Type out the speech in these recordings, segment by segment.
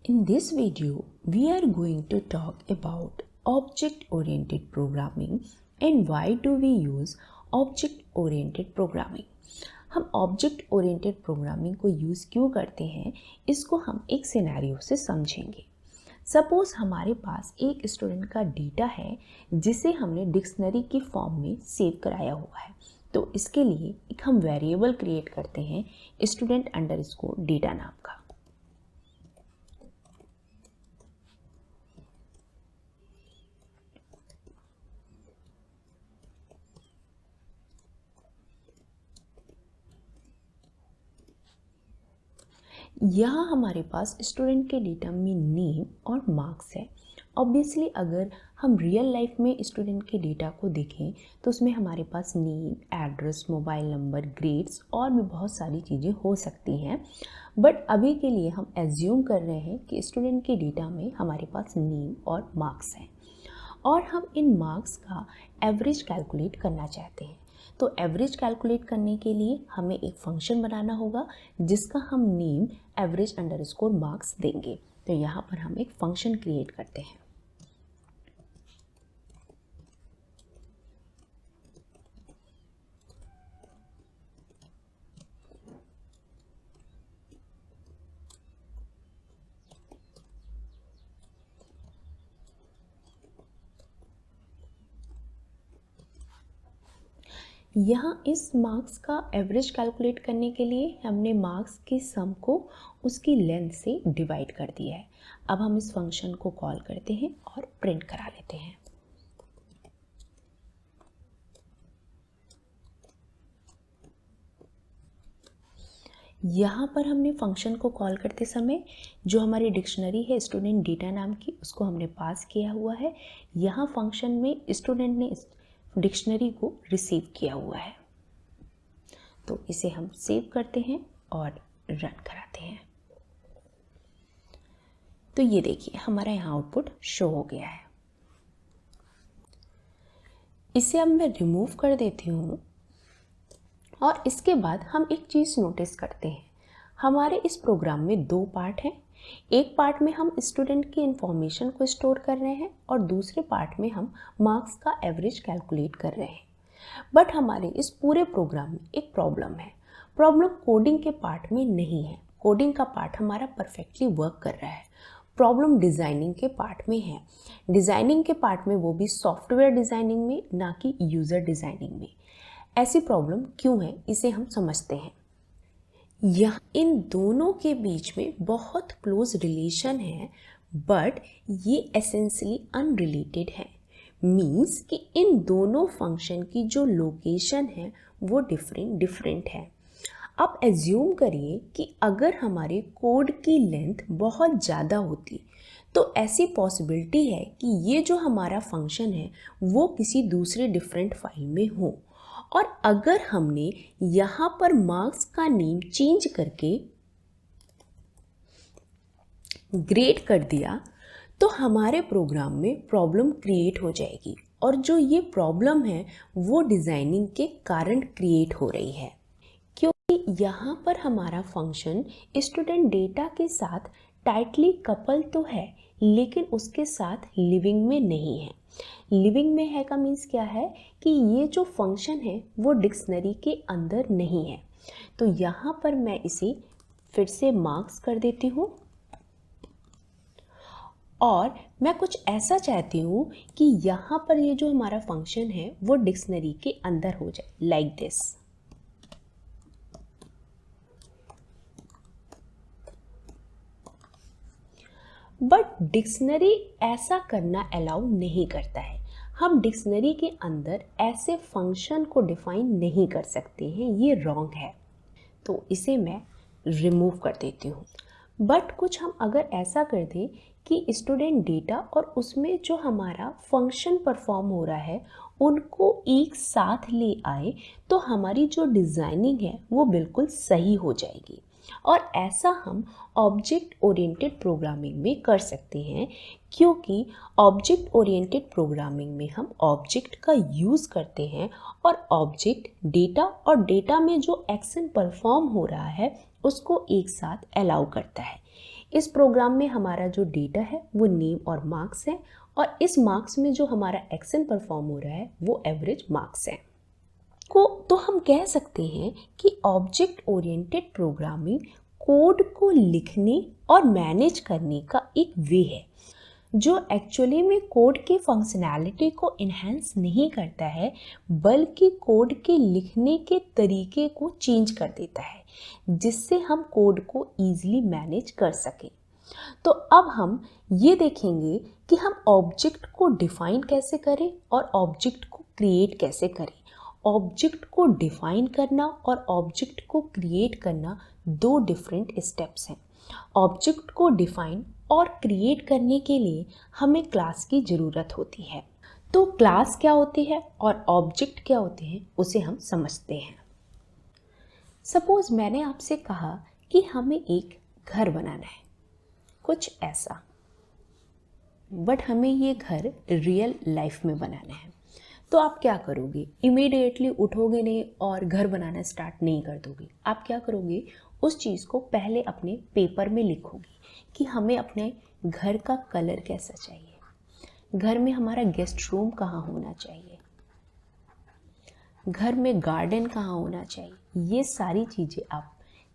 In this video, we are going to talk about object-oriented programming and why do we use object-oriented programming. हम object-oriented programming को use क्यों करते हैं, इसको हम एक सिनेरियो से समझेंगे. सपोज हमारे पास एक स्टूडेंट का डेटा है जिसे हमने डिक्शनरी की फॉर्म में सेव कराया हुआ है. तो इसके लिए एक हम वेरिएबल क्रिएट करते हैं स्टूडेंट अंडरस्कोर डेटा नाम का. यहाँ हमारे पास स्टूडेंट के डेटा में नेम और मार्क्स है. ऑब्वियसली अगर हम रियल लाइफ में स्टूडेंट के डेटा को देखें तो उसमें हमारे पास name, address, mobile number, grades और भी बहुत सारी चीज़ें हो सकती हैं. बट अभी के लिए हम एज्यूम कर रहे हैं कि स्टूडेंट के डेटा में हमारे पास नेम और मार्क्स हैं और हम इन मार्क्स का एवरेज कैलकुलेट करना चाहते हैं. तो एवरेज कैलकुलेट करने के लिए हमें एक फंक्शन बनाना होगा जिसका हम नेम एवरेज अंडरस्कोर मार्क्स देंगे. तो यहाँ पर हम एक फंक्शन क्रिएट करते हैं. यहाँ इस मार्क्स का एवरेज कैलकुलेट करने के लिए हमने मार्क्स की सम को उसकी लेंथ से डिवाइड कर दिया है. अब हम इस फंक्शन को कॉल करते हैं और प्रिंट करा लेते हैं. यहाँ पर हमने फंक्शन को कॉल करते समय जो हमारी डिक्शनरी है स्टूडेंट डेटा नाम की उसको हमने पास किया हुआ है. यहाँ फंक्शन में स्टूडेंट ने डिक्शनरी को रिसीव किया हुआ है. तो इसे हम सेव करते हैं और रन कराते हैं. तो ये देखिए हमारा यहाँ आउटपुट शो हो गया है. इसे अब मैं रिमूव कर देती हूँ और इसके बाद हम एक चीज़ नोटिस करते हैं. हमारे इस प्रोग्राम में दो पार्ट हैं. एक पार्ट में हम स्टूडेंट की इंफॉर्मेशन को स्टोर कर रहे हैं और दूसरे पार्ट में हम मार्क्स का एवरेज कैलकुलेट कर रहे हैं. बट हमारे इस पूरे प्रोग्राम में एक प्रॉब्लम है. प्रॉब्लम कोडिंग के पार्ट में नहीं है. कोडिंग का पार्ट हमारा परफेक्टली वर्क कर रहा है. प्रॉब्लम डिज़ाइनिंग के पार्ट में है. डिज़ाइनिंग के पार्ट में वो भी सॉफ्टवेयर डिज़ाइनिंग में, ना कि यूज़र डिज़ाइनिंग में. ऐसी प्रॉब्लम क्यों है इसे हम समझते हैं. यहाँ इन दोनों के बीच में बहुत क्लोज रिलेशन है बट ये एसेंशियली अनरिलेटेड है. मीन्स कि इन दोनों फंक्शन की जो लोकेशन है वो डिफरेंट है. आप एज्यूम करिए कि अगर हमारे कोड की लेंथ बहुत ज़्यादा होती तो ऐसी पॉसिबिलिटी है कि ये जो हमारा फंक्शन है वो किसी दूसरे डिफरेंट फाइल में हो. और अगर हमने यहाँ पर मार्क्स का नेम चेंज करके ग्रेड कर दिया तो हमारे प्रोग्राम में प्रॉब्लम क्रिएट हो जाएगी. और जो ये प्रॉब्लम है वो डिज़ाइनिंग के कारण क्रिएट हो रही है क्योंकि यहाँ पर हमारा फंक्शन स्टूडेंट डेटा के साथ टाइटली कपल तो है लेकिन उसके साथ लिविंग में नहीं है. लिविंग में है का मीन्स क्या है कि ये जो फंक्शन है वो डिक्शनरी के अंदर नहीं है. तो यहाँ पर मैं इसे फिर से मार्क्स कर देती हूँ और मैं कुछ ऐसा चाहती हूँ कि यहाँ पर ये जो हमारा फंक्शन है वो डिक्शनरी के अंदर हो जाए, लाइक दिस. बट डिक्शनरी ऐसा करना अलाउ नहीं करता है. हम डिक्शनरी के अंदर ऐसे फंक्शन को डिफाइन नहीं कर सकते हैं. ये रॉन्ग है. तो इसे मैं रिमूव कर देती हूँ. बट कुछ हम अगर ऐसा कर दें कि स्टूडेंट डेटा और उसमें जो हमारा फंक्शन परफॉर्म हो रहा है उनको एक साथ ले आए तो हमारी जो डिज़ाइनिंग है वो बिल्कुल सही हो जाएगी. और ऐसा हम ऑब्जेक्ट ओरिएंटेड प्रोग्रामिंग में कर सकते हैं क्योंकि ऑब्जेक्ट ओरिएंटेड प्रोग्रामिंग में हम ऑब्जेक्ट का यूज़ करते हैं और ऑब्जेक्ट डेटा और डेटा में जो एक्शन परफॉर्म हो रहा है उसको एक साथ अलाउ करता है. इस प्रोग्राम में हमारा जो डेटा है वो नेम और मार्क्स है, और इस मार्क्स में जो हमारा एक्शन परफॉर्म हो रहा है वो एवरेज मार्क्स है। तो हम कह सकते हैं कि ऑब्जेक्ट ओरिएंटेड प्रोग्रामिंग कोड को लिखने और मैनेज करने का एक वे है जो एक्चुअली में कोड की फंक्शनैलिटी को इन्हेंस नहीं करता है, बल्कि कोड के लिखने के तरीके को चेंज कर देता है, जिससे हम कोड को ईजिली मैनेज कर सकें। तो अब हम ये देखेंगे कि हम ऑब्जेक्ट को डिफाइन कैसे करें और ऑब्जेक्ट को क्रिएट कैसे करें। ऑब्जेक्ट को डिफाइन करना और ऑब्जेक्ट को क्रिएट करना दो डिफरेंट स्टेप्स हैं। ऑब्जेक्ट को डिफाइन और क्रिएट करने के लिए हमें क्लास की ज़रूरत होती है। तो क्लास क्या होती है और ऑब्जेक्ट क्या होते हैं उसे हम समझते हैं। सपोज मैंने आपसे कहा कि हमें एक घर बनाना है, कुछ ऐसा, बट हमें ये घर रियल लाइफ में बनाना है। तो आप क्या करोगे? इमीडिएटली उठोगे नहीं और घर बनाना स्टार्ट नहीं कर दोगे। आप क्या करोगे? उस चीज़ को पहले अपने पेपर में लिखोगे कि हमें अपने घर का कलर कैसा चाहिए, घर में हमारा गेस्ट रूम कहाँ होना चाहिए, घर में गार्डन कहाँ होना चाहिए। ये सारी चीज़ें आप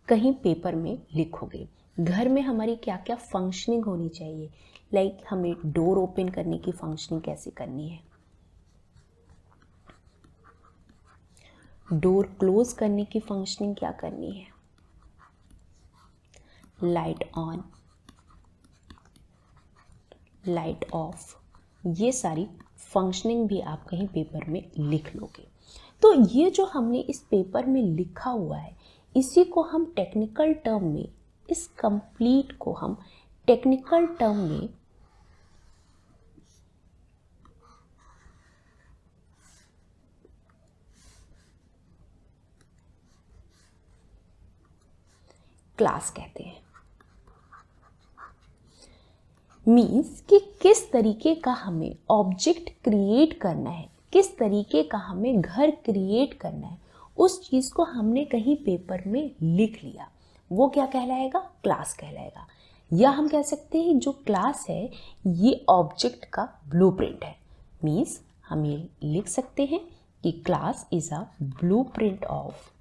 कहीं पेपर में लिखोगे। घर में हमारी क्या क्या फंक्शनिंग होनी चाहिए, लाइक हमें डोर ओपन करने की फंक्शनिंग कैसे करनी है, डोर क्लोज करने की फंक्शनिंग क्या करनी है, लाइट ऑन, लाइट ऑफ, ये सारी फंक्शनिंग भी आप कहीं पेपर में लिख लोगे। तो ये जो हमने इस पेपर में लिखा हुआ है, इसी को हम टेक्निकल टर्म में, इस कंप्लीट को हम टेक्निकल टर्म में क्लास कहते हैं। मीन्स कि किस तरीके का हमें ऑब्जेक्ट क्रिएट करना है, किस तरीके का हमें घर क्रिएट करना है, उस चीज़ को हमने कहीं पेपर में लिख लिया, वो क्या कहलाएगा? क्लास कहलाएगा। या हम कह सकते हैं जो क्लास है ये ऑब्जेक्ट का ब्लूप्रिंट है। मीन्स हम ये लिख सकते हैं कि class is a blueprint of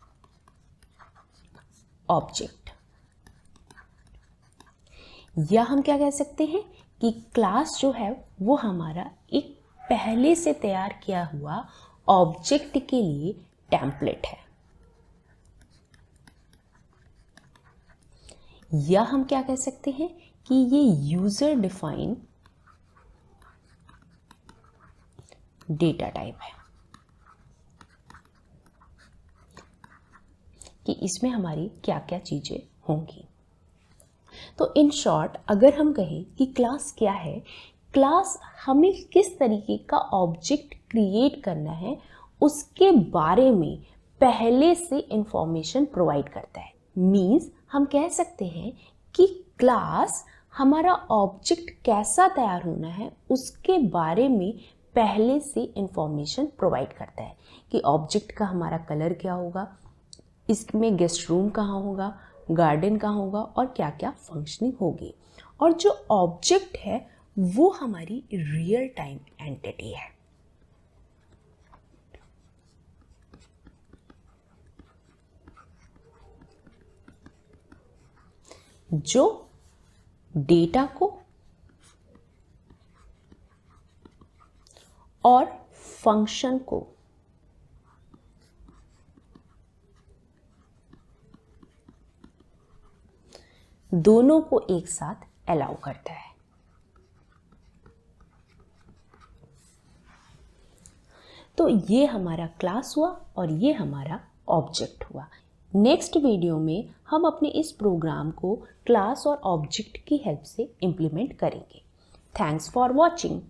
object. या हम क्या कह सकते हैं कि क्लास जो है वो हमारा एक पहले से तैयार किया हुआ ऑब्जेक्ट के लिए टेम्पलेट है। या हम क्या कह सकते हैं कि ये यूजर डिफाइन डेटा टाइप है, कि इसमें हमारी क्या क्या चीजें होंगी। तो इन शॉर्ट अगर हम कहें कि क्लास क्या है, क्लास हमें किस तरीके का ऑब्जेक्ट क्रिएट करना है उसके बारे में पहले से इंफॉर्मेशन प्रोवाइड करता है। मीन्स हम कह सकते हैं कि क्लास हमारा ऑब्जेक्ट कैसा तैयार होना है उसके बारे में पहले से इंफॉर्मेशन प्रोवाइड करता है कि ऑब्जेक्ट का हमारा कलर क्या होगा, इसमें गेस्ट रूम कहाँ होगा, गार्डन कहाँ होगा और क्या क्या फंक्शनिंग होगी। और जो ऑब्जेक्ट है वो हमारी रियल टाइम एंटिटी है। जो डेटा को और फंक्शन को दोनों को एक साथ अलाउ करता है। तो ये हमारा क्लास हुआ और ये हमारा ऑब्जेक्ट हुआ। नेक्स्ट वीडियो में हम अपने इस प्रोग्राम को क्लास और ऑब्जेक्ट की हेल्प से इम्प्लीमेंट करेंगे। Thanks for watching.